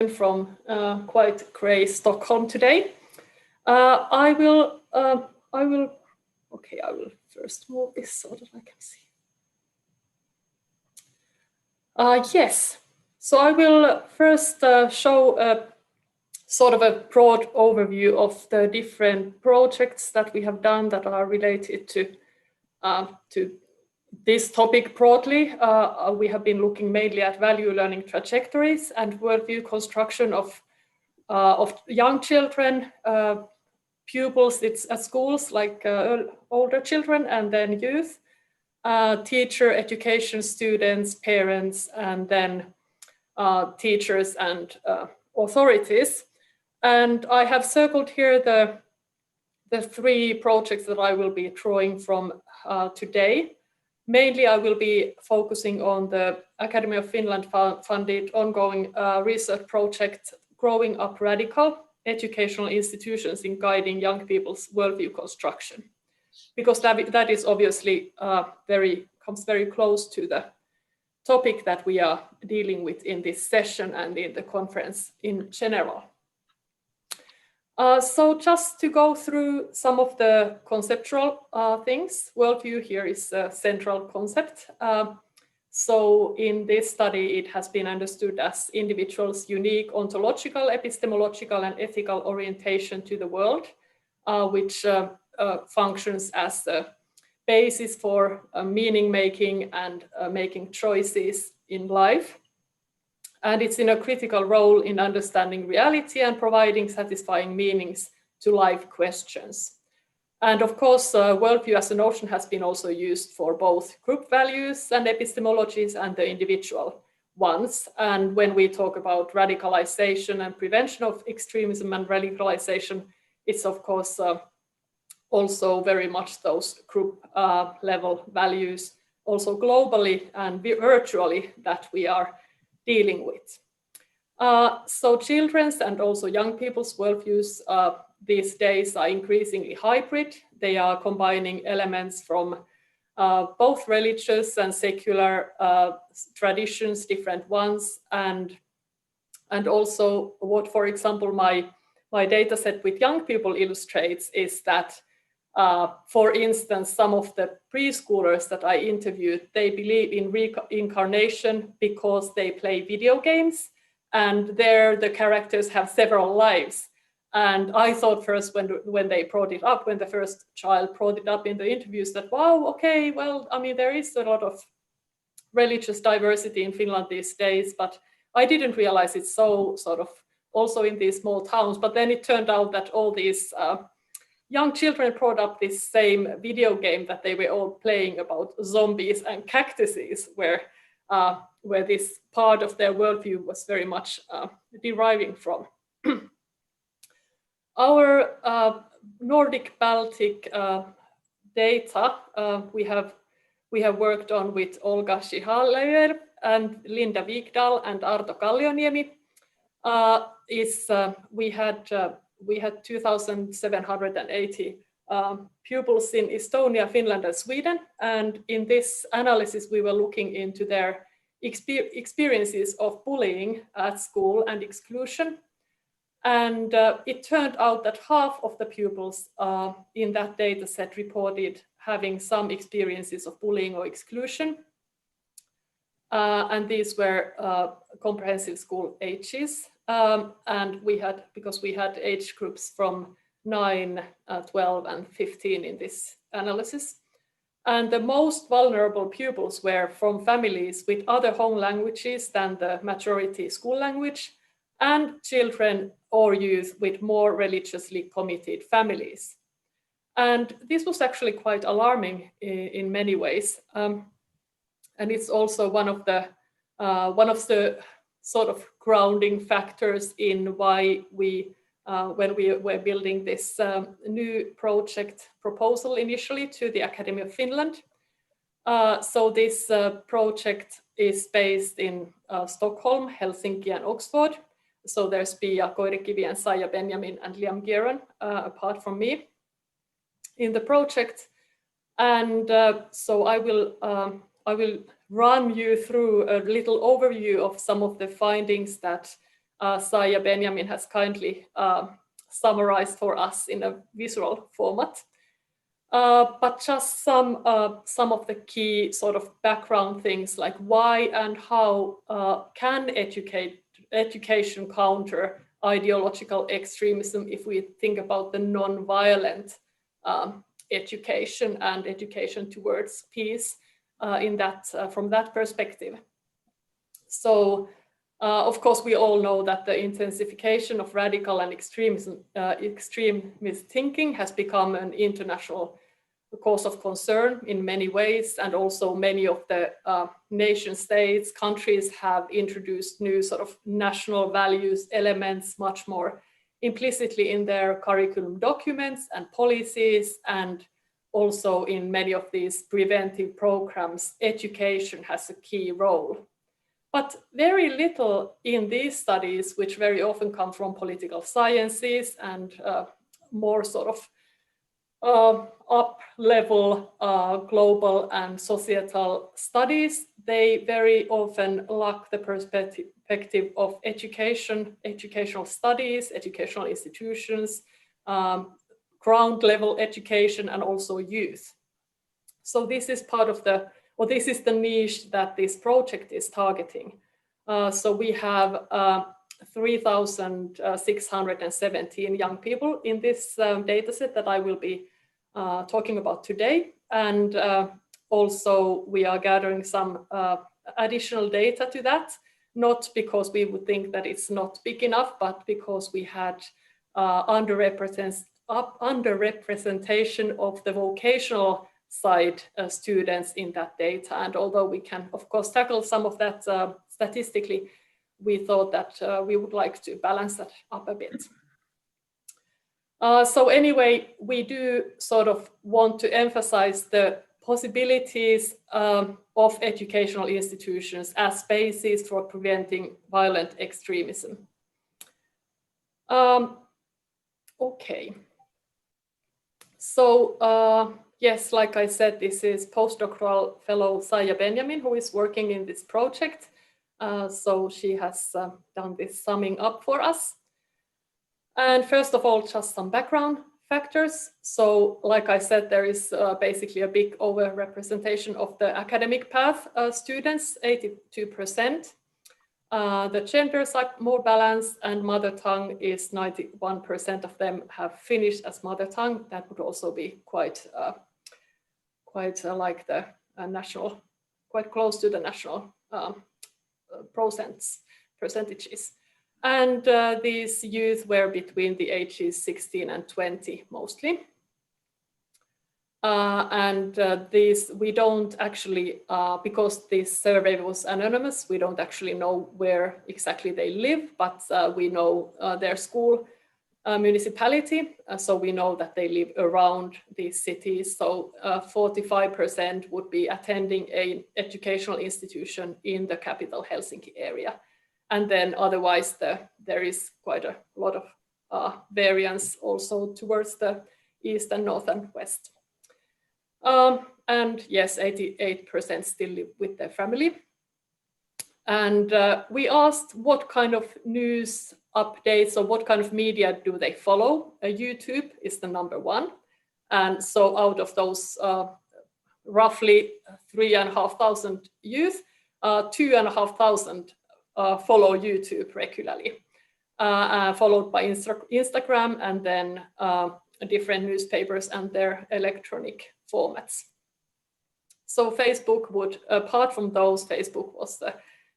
from quite grey Stockholm today. I will first move this so that I can see. Yes, so I will first show sort of a broad overview of the different projects that we have done that are related to this topic broadly. We have been looking mainly at value learning trajectories and worldview construction of young children, pupils at schools like older children and then youth, teacher, education, students, parents, and then teachers and authorities. And I have circled here the three projects that I will be drawing from today. Mainly, I will be focusing on the Academy of Finland funded ongoing research project, Growing Up Radical, Educational Institutions in Guiding Young People's Worldview Construction, because that is obviously comes very close to the topic that we are dealing with in this session and in the conference in general. So just to go through some of the conceptual things, worldview here is a central concept. So in this study, it has been understood as individuals' unique ontological, epistemological, and ethical orientation to the world, which functions as the basis for meaning making and making choices in life. And it's in a critical role in understanding reality and providing satisfying meanings to life questions. And of course, worldview as a notion has been also used for both group values and epistemologies and the individual ones. And when we talk about radicalization and prevention of extremism and radicalization, it's of course also very much those group level values, also globally and virtually, that we are dealing with. So children's and also young people's worldviews these days are increasingly hybrid. They are combining elements from both religious and secular traditions, different ones, and also what, for example, my data set with young people illustrates is that, for instance, some of the preschoolers that I interviewed, they believe in reincarnation because they play video games, and there the characters have several lives. And I thought first when they brought it up, when the first child brought it up in the interviews, that wow, okay, well, I mean, there is a lot of religious diversity in Finland these days, but I didn't realize it's so sort of also in these small towns. But then it turned out that all these young children brought up this same video game that they were all playing about zombies and cactuses, where this part of their worldview was very much deriving from. Our Nordic Baltic data we have worked on with Olga Schihalever and Linda Wigdal and Arto Kallioniemi. We had 2,780 pupils in Estonia, Finland, and Sweden. And in this analysis, we were looking into their experiences of bullying at school and exclusion. And it turned out that half of the pupils in that data set reported having some experiences of bullying or exclusion. And these were comprehensive school ages. And because we had age groups from 9, 12, and 15 in this analysis. And the most vulnerable pupils were from families with other home languages than the majority school language, and children or youth with more religiously committed families. And this was actually quite alarming in many ways. And it's also one of the sort of grounding factors in why we, when we were building this new project proposal initially to the Academy of Finland. So this project is based in Stockholm, Helsinki, and Oxford. So there's Pia Koirikivi and Saya Benjamin and Liam Guerin, apart from me, in the project. And so I will run you through a little overview of some of the findings that Saija Benjamin has kindly summarized for us in a visual format. But just some of the key sort of background things, like why and how can education counter ideological extremism if we think about the non-violent education and education towards peace in that from that perspective. So of course we all know that the intensification of radical and extremist thinking has become an international cause of concern in many ways, and also many of the nation states, countries have introduced new sort of national values elements much more implicitly in their curriculum documents and policies, and also in many of these preventive programs, education has a key role. But very little in these studies, which very often come from political sciences and more sort of up-level global and societal studies, they very often lack the perspective of education, educational studies, educational institutions, ground-level education, and also youth. So this is part of the, or this is the niche that this project is targeting. So we have 3,617 young people in this dataset that I will be talking about today. And also we are gathering some additional data to that, not because we would think that it's not big enough, but because we had underrepresentation of the vocational side students in that data. And although we can, of course, tackle some of that statistically, we thought that we would like to balance that up a bit. So anyway, we do sort of want to emphasize the possibilities of educational institutions as spaces for preventing violent extremism. Okay. So yes, like I said, this is postdoctoral fellow Saija Benjamin who is working in this project. So she has done this summing up for us. And first of all, just some background factors. So like I said, there is basically a big overrepresentation of the academic path students, 82%. The genders are more balanced, and mother tongue is 91% of them have Finnish as mother tongue. That would also be quite like the national, quite close to the national percentages. And these youth were between the ages 16 and 20 mostly. These we don't actually, because this survey was anonymous, we don't actually know where exactly they live, but we know their school municipality, so we know that they live around these cities. So 45% would be attending an educational institution in the capital Helsinki area. And then otherwise there is quite a lot of variance also towards the east and north and west. And yes, 88% still live with their family. And we asked what kind of news updates or what kind of media do they follow. YouTube is the #1. And so out of those roughly 3,500 youth, 2,500 follow YouTube regularly, followed by Instagram, and then different newspapers and their electronic formats. So Facebook would, apart from those, Facebook was the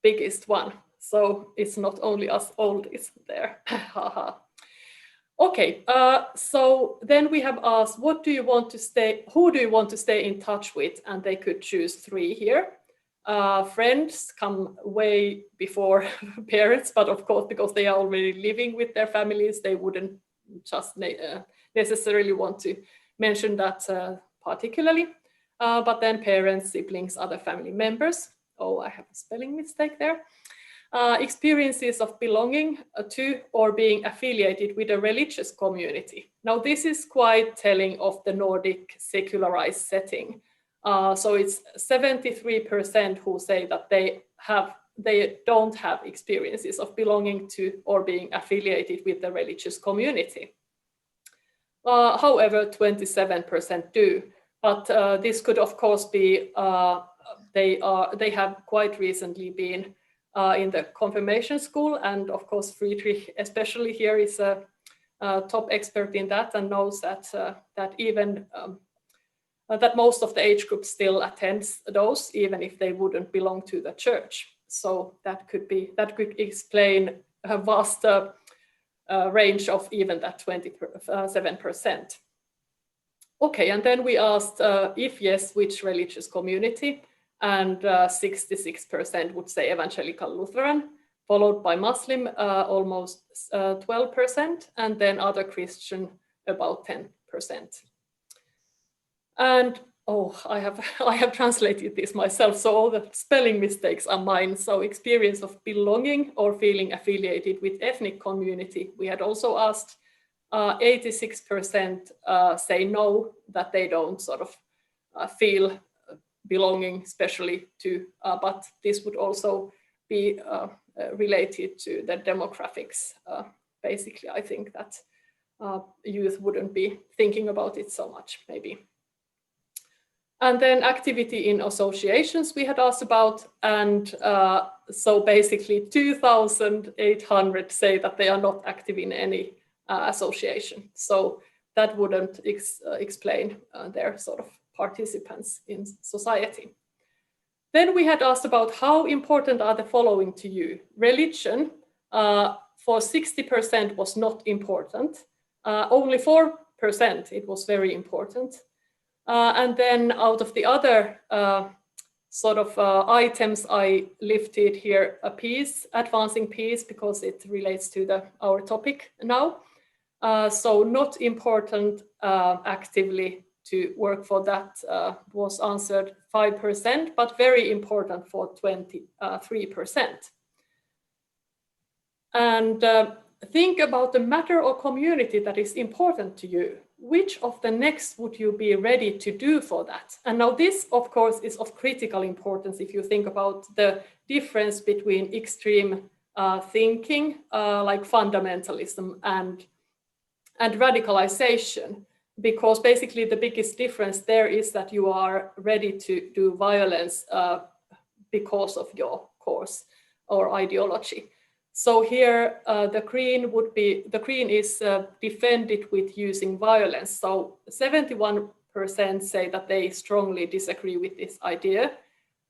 biggest one. So it's not only us oldies there. Okay, so then we have asked, who do you want to stay in touch with? And they could choose 3 here. Friends come way before parents, but of course, because they are already living with their families, they wouldn't just necessarily want to mention that particularly. But then parents, siblings, other family members. Oh, I have a spelling mistake there. Experiences of belonging to or being affiliated with a religious community. Now, this is quite telling of the Nordic secularized setting. So it's 73% who say that they don't have experiences of belonging to or being affiliated with the religious community. However, 27% do, but this could of course be they have quite recently been in the confirmation school, and of course Friedrich especially here is a top expert in that and knows that that even that most of the age group still attends those even if they wouldn't belong to the church. So that could explain a vast range of even that 27%. Okay, and then we asked if yes, which religious community, and 66% would say evangelical Lutheran, followed by Muslim, almost 12%, and then other Christian, about 10%. And I have translated this myself, so all the spelling mistakes are mine. So experience of belonging or feeling affiliated with ethnic community. We had also asked 86% say no, that they don't sort of feel belonging especially to, but this would also be related to the demographics. Basically, I think that youth wouldn't be thinking about it so much, maybe. And then activity in associations we had asked about, and so basically 2,800 say that they are not active in any association. So that wouldn't explain their sort of participants in society. Then we had asked about how important are the following to you. Religion for 60% was not important. Only 4% it was very important. And then out of the other sort of items, I lifted here a peace, advancing peace, because it relates to our topic now. So not important actively to work for that was answered 5%, but very important for 23%. And think about the matter or community that is important to you. Which of the next would you be ready to do for that? And now this, of course, is of critical importance if you think about the difference between extreme thinking, like fundamentalism, and radicalization. Because basically the biggest difference there is that you are ready to do violence because of your cause or ideology. So here the green is defended with using violence. So 71% say that they strongly disagree with this idea.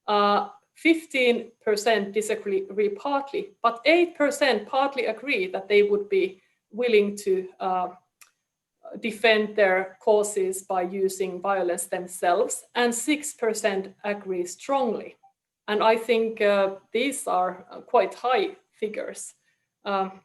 15% disagree partly, but 8% partly agree that they would be willing to defend their causes by using violence themselves, and 6% agree strongly. And I think these are quite high figures. But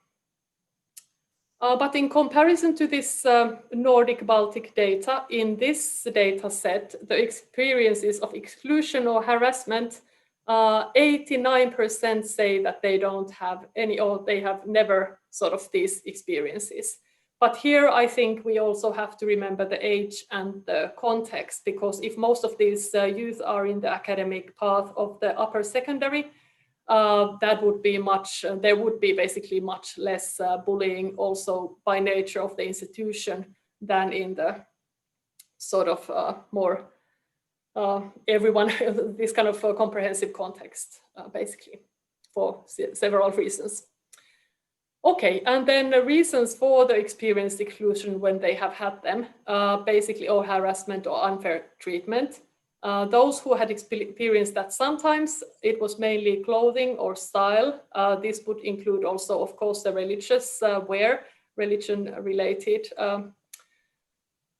in comparison to this Nordic-Baltic data, in this data set, the experiences of exclusion or harassment, 89% say that they don't have any, or they have never sort of these experiences. But here I think we also have to remember the age and the context, because if most of these youth are in the academic path of the upper secondary, that would be there would be basically much less bullying also by nature of the institution than in the sort of more everyone, this kind of comprehensive context, basically, for several reasons. Okay, and then the reasons for the experienced exclusion when they have had them, basically, or harassment or unfair treatment. Those who had experienced that sometimes, it was mainly clothing or style. This would include also, of course, the religious wear, religion-related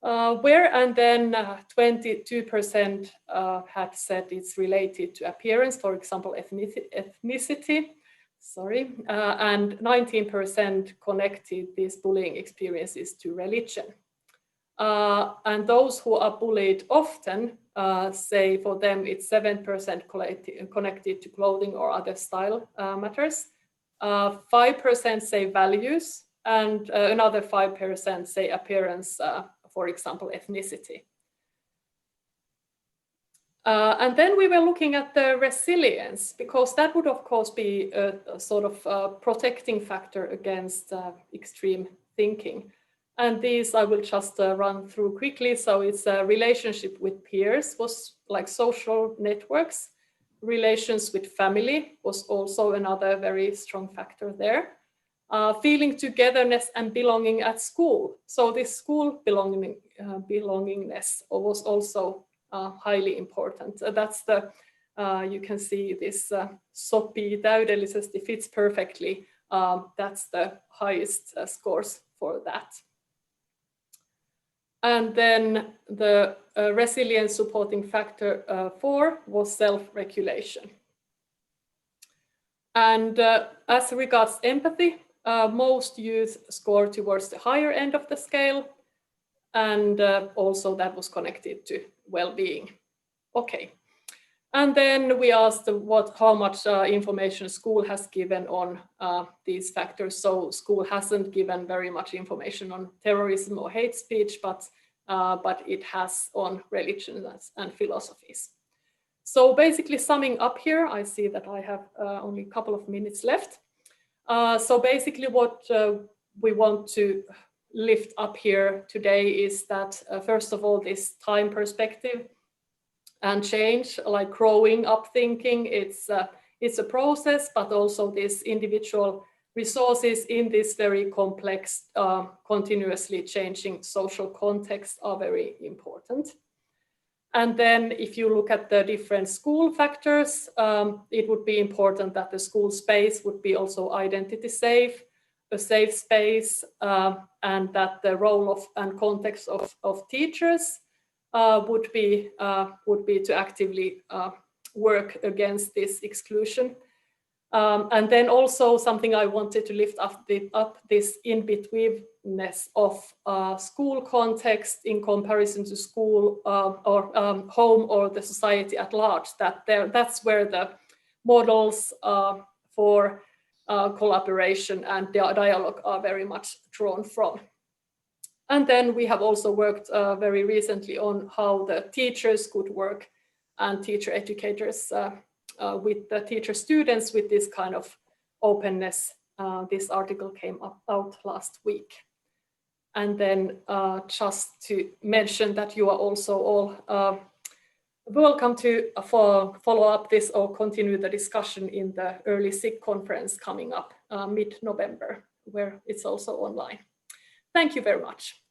wear, and then 22% had said it's related to appearance, for example, ethnicity. And 19% connected these bullying experiences to religion. And those who are bullied often say for them it's 7% connected to clothing or other style matters. 5% say values, and another 5% say appearance, for example, ethnicity. And then we were looking at the resilience, because that would of course be a sort of protecting factor against extreme thinking. And these I will just run through quickly. So it's a relationship with peers, was like social networks. Relations with family was also another very strong factor there. Feeling togetherness and belonging at school. So this school belongingness was also highly important. That's the, you can see this sopii täydellisesti, fits perfectly. That's the highest scores for that. And then the resilience supporting factor 4 was self-regulation. And as regards empathy, most youth score towards the higher end of the scale, and also that was connected to well-being. Okay, and then we asked how much information school has given on these factors. So school hasn't given very much information on terrorism or hate speech, but it has on religions and philosophies. So basically summing up here, I see that I have only a couple of minutes left. So basically what we want to lift up here today is that first of all, this time perspective and change, like growing up thinking, it's a process, but also this individual resources in this very complex, continuously changing social context are very important. And then if you look at the different school factors, it would be important that the school space would be also identity safe, a safe space, and that the role of and context of teachers would be to actively work against this exclusion. And then also something I wanted to lift up this in-betweenness of school context in comparison to school or home or the society at large. That's where the models for collaboration and dialogue are very much drawn from. And then we have also worked very recently on how the teachers could work and teacher educators with the teacher students with this kind of openness. This article came out last week. And then just to mention that you are also all welcome to follow up this or continue the discussion in the early SIG conference coming up mid-November, where it's also online. Thank you very much.